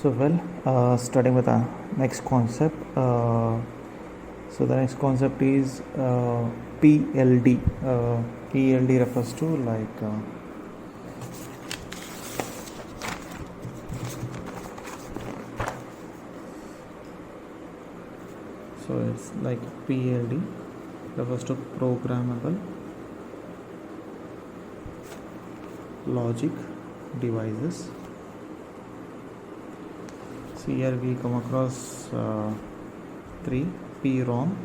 Starting with our next concept. So the next concept is PLD. PLD refers to it's like PLD refers to programmable logic devices. So here we come across three: PROM.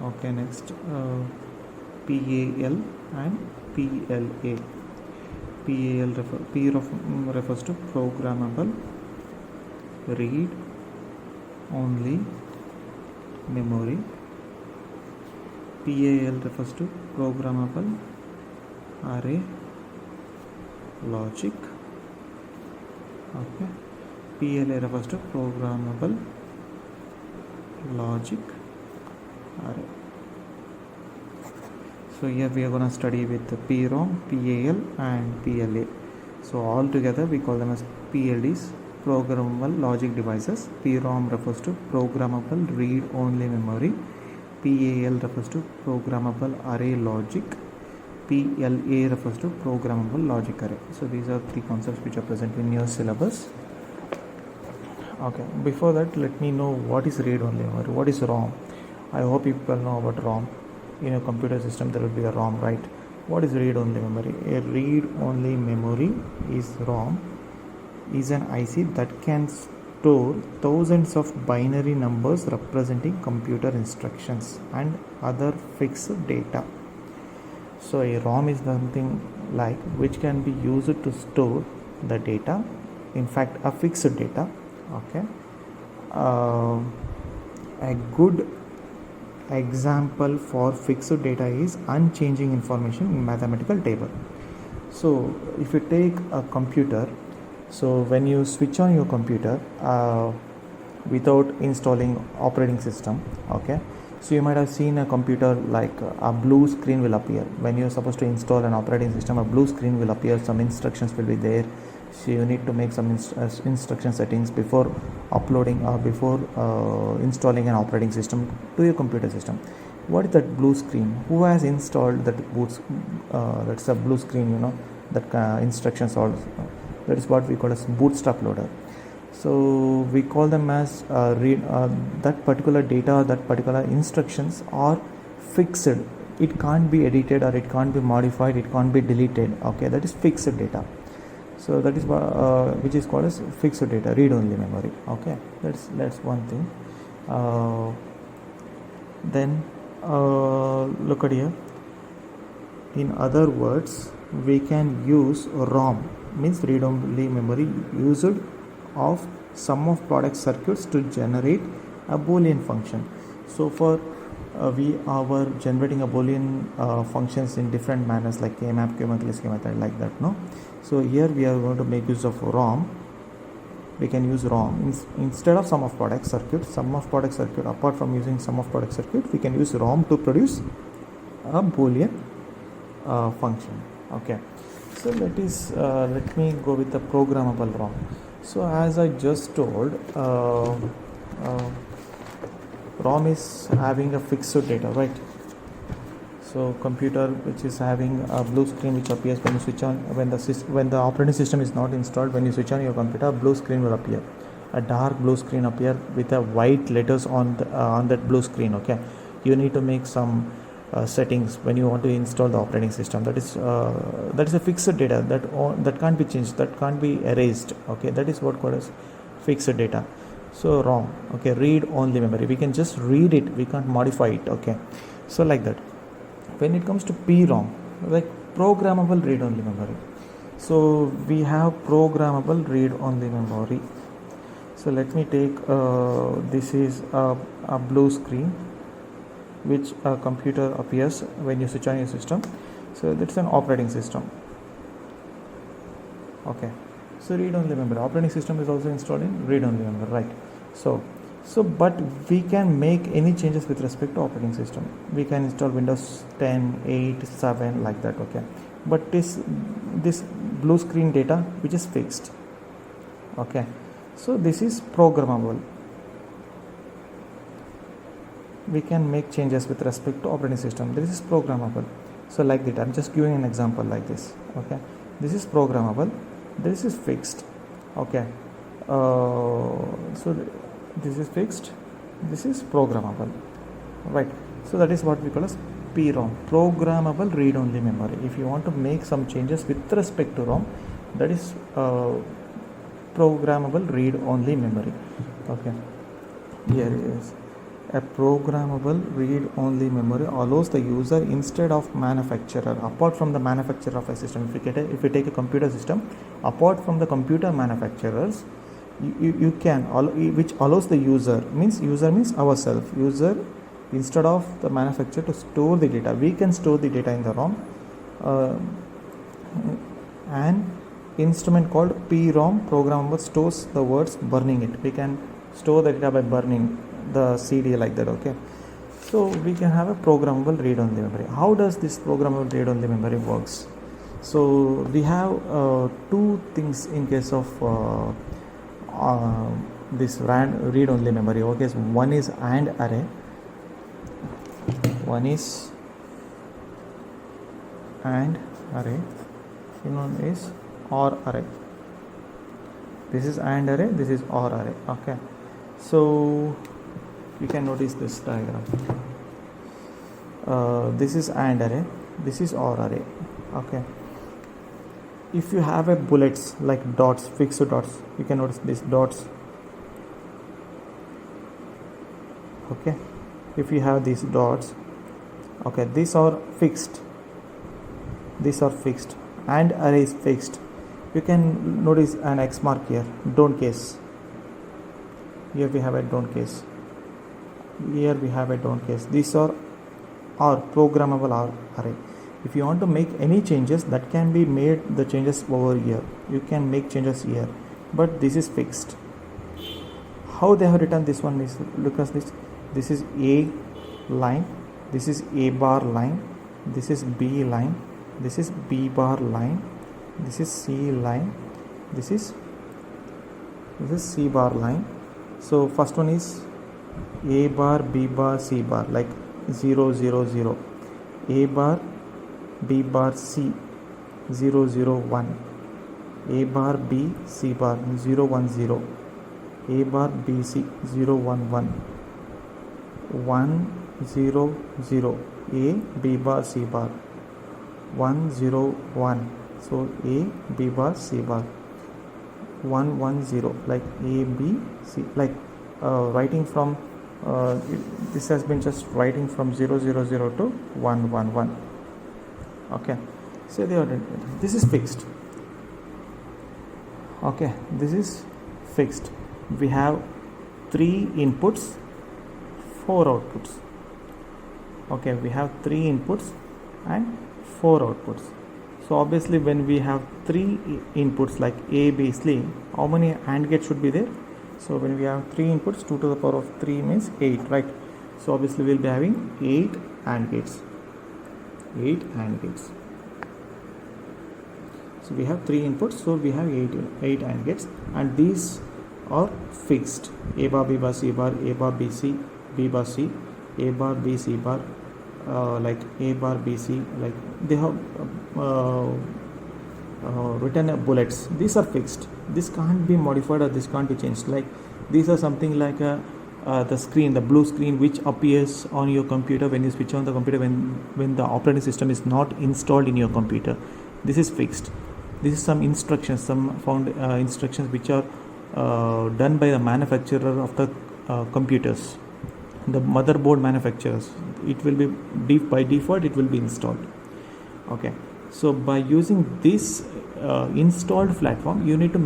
Okay, next PAL and PLA. refers to programmable read only memory. PAL refers to programmable array logic. Okay, PLA refers to programmable logic array. So here we are going to study with the PROM, PAL and PLA. So all together we call them as PLDs, programmable logic devices. PROM refers to programmable read only memory. PAL refers to programmable array logic. PLA refers to programmable logic array. So these are three concepts which are present in your syllabus. Okay, before that let me know what is read only memory, what is ROM. I hope people know about ROM. In a computer system there will be a ROM, right? What is read only memory? A read only memory is ROM, is an IC that can store thousands of binary numbers representing computer instructions and other fixed data. So a ROM is something like which can be used to store the data, in fact a fixed data. Okay, a good example for fixed data is unchanging information in mathematical table. So if you take a computer, so when you switch on your computer without installing operating system, okay, so you might have seen a computer like a blue screen will appear. When you're supposed to install an operating system, a blue screen will appear, some instructions will be there. So you need to make some instruction settings before uploading or before installing an operating system to your computer system. What is that blue screen? Who has installed that that's a blue screen, that instructions all. That is what we call as bootstrap loader. So we call them as that particular data, that particular instructions are fixed. It can't be edited or it can't be modified, it can't be deleted. Okay, that is fixed data. So that is which is called as fixed data, read only memory. Okay, that's one thing. Then look at here. In other words, we can use ROM, means read only memory, used of sum of product circuits to generate a Boolean function. So for we are generating a Boolean functions in different manners like K-map, K-map, method, like that. No, so here we are going to make use of ROM. We can use ROM instead of sum of product circuit. Apart from using sum of product circuit, we can use ROM to produce a Boolean function. Okay, so let me go with the programmable ROM. So as I just told, ROM is having a fixed data, right? So computer which is having a blue screen which appears when you switch on, when the operating system is not installed, when you switch on your computer, a blue screen will appear, a dark blue screen appear with a white letters on that blue screen. Okay, you need to make some settings when you want to install the operating system. That is a fixed data that can't be changed, that can't be erased. Okay, that is what called as fixed data. So ROM, okay, read only memory, we can just read it, we can't modify it. Okay, so like that. When it comes to PROM, like programmable read only memory, so we have programmable read only memory. So let me take this is a blue screen which a computer appears when you switch on your system. So that's an operating system. Okay, so read only memory, operating system is also installed in read only memory, right? So but we can make any changes with respect to operating system. We can install Windows 10, 8, 7 like that. Okay, but this blue screen data which is fixed, Okay, so this is programmable. We can make changes with respect to operating system. This is programmable. So like that, I'm just giving an example like this. Okay, this is programmable, this is fixed. Okay, so this is fixed, this is programmable, right? So that is what we call as PROM, programmable read-only memory. If you want to make some changes with respect to ROM, that is programmable read-only memory. Okay, here is a programmable read-only memory allows the user instead of manufacturer, apart from the manufacturer of a system. If you take a computer system, apart from the computer manufacturers, you can, which allows the user means ourselves, user instead of the manufacturer to store the data. We can store the data in the ROM. An instrument called PROM, programmable, stores the words burning it. We can store the data by burning the CD like that. Okay, so we can have a programmable read-only memory. How does this programmable read-only memory works? So we have two things in case of this read-only memory. Okay, so one is AND array, one is AND array, one is OR array. This is AND array, this is OR array. Okay, so you can notice this diagram. This is AND array, this is OR array. Okay, if you have a bullets like dots, fixed dots, you can notice these dots. Okay, if you have these dots, okay, these are fixed, these are fixed, AND array is fixed. You can notice an X mark here, don't case. Here we have a don't case, here we have a don't case. These are programmable array. If you want to make any changes, that can be made, the changes over here, you can make changes here, but this is fixed. How they have written this one is, look at this is A line, this is A bar line, this is B line, this is B bar line, this is C line, this is C bar line. So first one is A bar, B bar, C bar, like 0 0 0, A bar, B bar, C 0 0 1, A bar, B, C bar 0 1 0, A bar, B, C 0 1 1, 1 0 0, A, B bar, C bar 1 0 1. So A, B bar, C bar 1 1 0, like A, B, C, like writing from this has been just writing from 0 0 0 to 1 1 1. Okay, so this is fixed. Okay, this is fixed. We have 3 inputs, 4 outputs. Okay, we have 3 inputs and 4 outputs. So obviously when we have 3 inputs like A, B, C, how many AND gates should be there? So when we have 3 inputs, 2 to the power of 3 means 8, right? So obviously we'll be having 8 AND gates. 8 AND gates. So we have 3 inputs, so we have 8 AND gates, and these are fixed. A bar, B bar, C bar, A bar, B, C, B bar, C, A bar, B, C bar, like A bar, B, C, like they have written bullets. These are fixed. This can't be modified or this can't be changed. Like these are something like the screen, the blue screen which appears on your computer when you switch on the computer when the operating system is not installed in your computer. This is fixed. This is some instructions, some found instructions which are done by the manufacturer of the computers, the motherboard manufacturers. It will be by default it will be installed. Okay, so by using this installed platform, you need to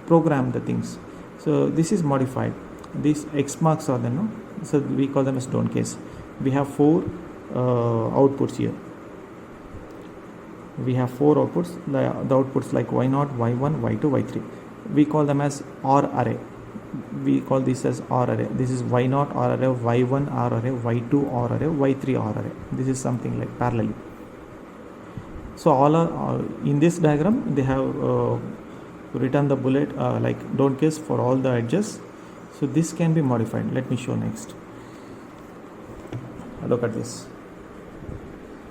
program the things. So this is modified. These X marks are there, no? So we call them as don't case. We have 4 outputs here. We have 4 outputs. The outputs like Y0, Y1, Y2, Y3. We call them as OR array. We call this as OR array. This is Y0 OR array, Y1 OR array, Y2 OR array, Y3 OR array. This is something like parallelly. So all are in this diagram they have return the bullet like don't case for all the edges. So this can be modified. Let me show next. Look at this.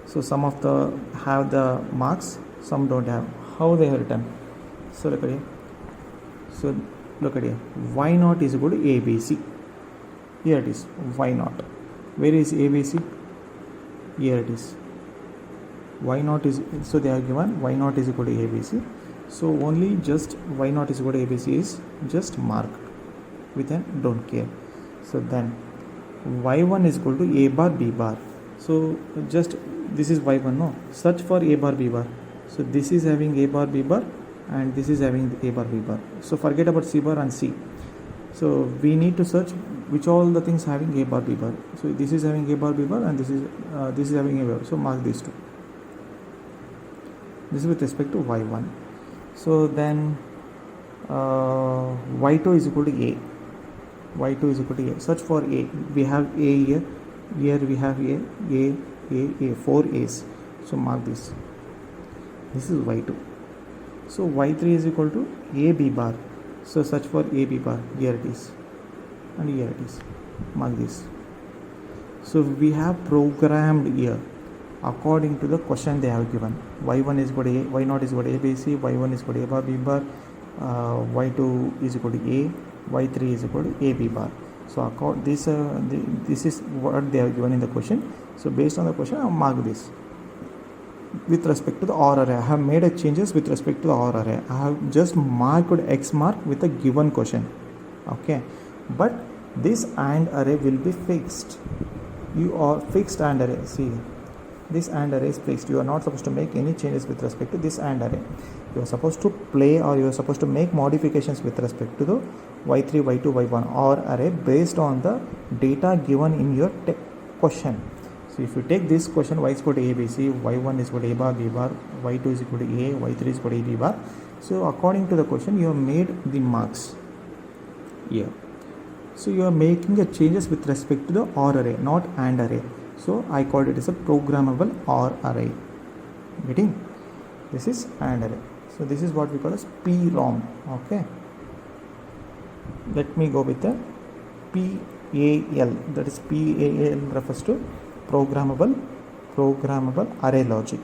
So some of the have the marks, some don't have. How they are written? So look at here. So look at here. Y naught is equal to ABC. Here it is. Y naught. Where is ABC? Here it is. Y naught is, so they are given y naught is equal to ABC. So only just y naught is equal to ABC is just marked with a don't care. So then y1 is equal to a bar b bar. So just this is y1, no, search for a bar b bar. So this is having a bar b bar and this is having a bar b bar. So forget about c bar and c. So we need to search which all the things having a bar b bar. So this is having a bar b bar and this is having a bar. So mark these two. This is with respect to y1. So then y2 is equal to a. Y2 is equal to a. Search for a. We have a here. Here we have a. 4 a's. So mark this. This is y2. So y3 is equal to a b bar. So search for a b bar. Here it is. And here it is. Mark this. So we have programmed here according to the question they have given. Y1 is equal to a, y naught is equal to ABC, y1 is equal to a bar b bar, y2 is equal to a, y3 is equal to a b bar. So this is what they have given in the question. So based on the question, I have marked this. With respect to the OR array, I have made a changes with respect to the OR array. I have just marked X mark with a given question. Okay, but this AND array will be fixed. You are fixed AND array. See, this AND array is fixed. You are not supposed to make any changes with respect to this AND array. You are supposed to play or you are supposed to make modifications with respect to the y3, y2, y1 OR array based on the data given in your question. So if you take this question, y is equal to ABC, y1 is equal to a bar b bar, y2 is equal to a, y3 is equal to a b bar. So according to the question, you have made the marks here. So you are making a changes with respect to the OR array, not AND array. So I called it as a programmable OR array. Getting? This is AND array. So this is what we call as PROM. Okay. Let me go with the PAL. That is PAL refers to programmable array logic.